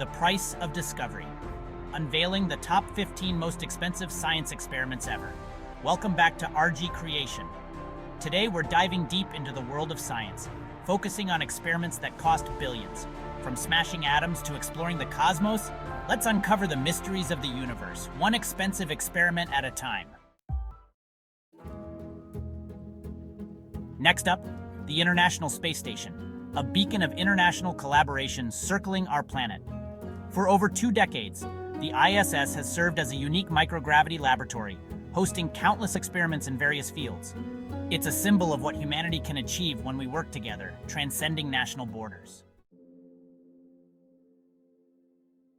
The Price of Discovery, unveiling the top 15 most expensive science experiments ever. Welcome back to RG Creation. Today we're diving deep into the world of science, focusing on experiments that cost billions. From smashing atoms to exploring the cosmos, let's uncover the mysteries of the universe, one expensive experiment at a time. Next up, the International Space Station, a beacon of international collaboration circling our planet. For over 2 decades, the ISS has served as a unique microgravity laboratory, hosting countless experiments in various fields. It's a symbol of what humanity can achieve when we work together, transcending national borders.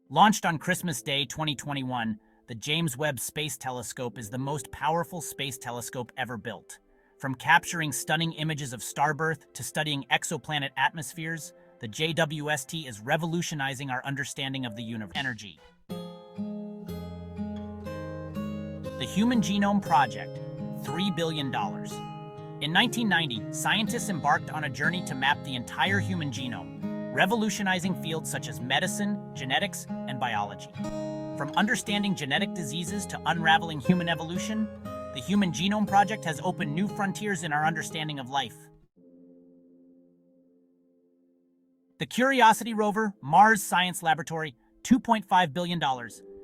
Launched on Christmas Day 2021, the James Webb Space Telescope is the most powerful space telescope ever built. From capturing stunning images of starbirth to studying exoplanet atmospheres, the JWST is revolutionizing our understanding of the universe. Energy. The Human Genome Project, $3 billion. In 1990, scientists embarked on a journey to map the entire human genome, revolutionizing fields such as medicine, genetics, and biology. From understanding genetic diseases to unraveling human evolution, the Human Genome Project has opened new frontiers in our understanding of life. The Curiosity rover, Mars Science Laboratory, $2.5 billion.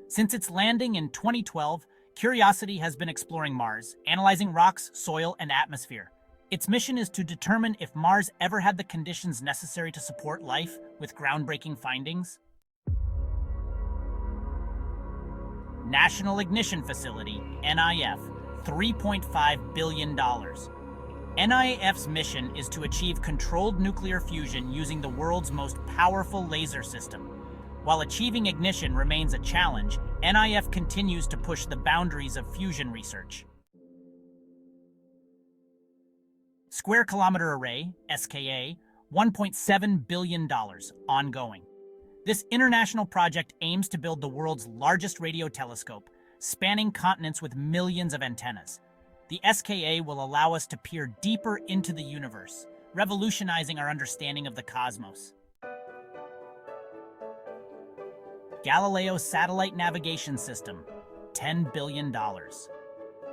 Since its landing in 2012, Curiosity has been exploring Mars, analyzing rocks, soil, and atmosphere. Its mission is to determine if Mars ever had the conditions necessary to support life, with groundbreaking findings. National Ignition Facility, NIF, $3.5 billion. NIF's mission is to achieve controlled nuclear fusion using the world's most powerful laser system. While achieving ignition remains a challenge, NIF continues to push the boundaries of fusion research. Square Kilometer Array, SKA, $1.7 billion, ongoing. This international project aims to build the world's largest radio telescope, spanning continents with millions of antennas. The SKA will allow us to peer deeper into the universe, revolutionizing our understanding of the cosmos. Galileo Satellite Navigation System, $10 billion.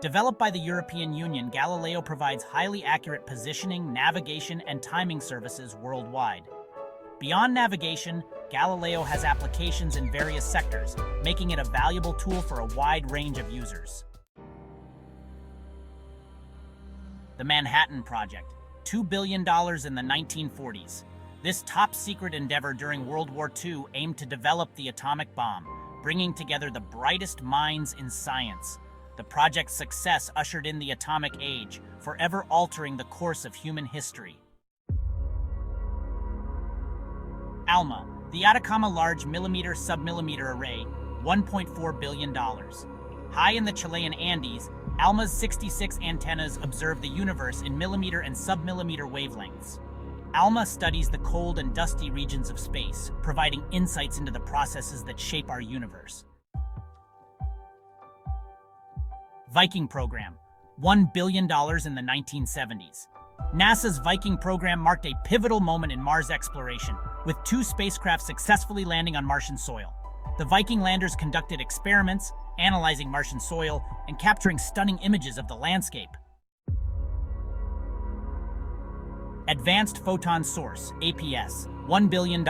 Developed by the European Union, Galileo provides highly accurate positioning, navigation, and timing services worldwide. Beyond navigation, Galileo has applications in various sectors, making it a valuable tool for a wide range of users. The Manhattan Project, $2 billion in the 1940s. This top-secret endeavor during World War II aimed to develop the atomic bomb, bringing together the brightest minds in science. The project's success ushered in the atomic age, forever altering the course of human history. ALMA, the Atacama Large Millimeter Submillimeter Array, $1.4 billion. High in the Chilean Andes, ALMA's 66 antennas observe the universe in millimeter and submillimeter wavelengths. ALMA studies the cold and dusty regions of space, providing insights into the processes that shape our universe. Viking Program, $1 billion in the 1970s. NASA's Viking program marked a pivotal moment in Mars exploration, with 2 spacecraft successfully landing on Martian soil. The Viking landers conducted experiments, analyzing Martian soil and capturing stunning images of the landscape. Advanced Photon Source, APS, $1 billion.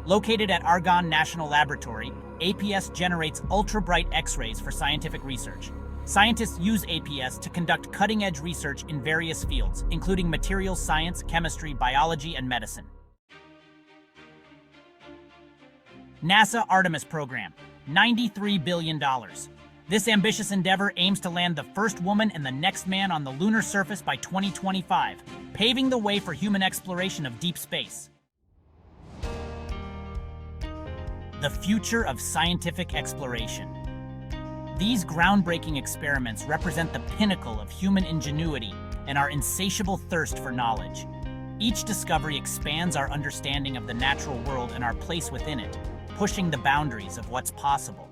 Located at Argonne National Laboratory, APS generates ultra-bright X-rays for scientific research. Scientists use APS to conduct cutting-edge research in various fields, including materials science, chemistry, biology, and medicine. NASA Artemis Program, $93 billion. This ambitious endeavor aims to land the first woman and the next man on the lunar surface by 2025, paving the way for human exploration of deep space. The future of scientific exploration. These groundbreaking experiments represent the pinnacle of human ingenuity and our insatiable thirst for knowledge. Each discovery expands our understanding of the natural world and our place within it, pushing the boundaries of what's possible.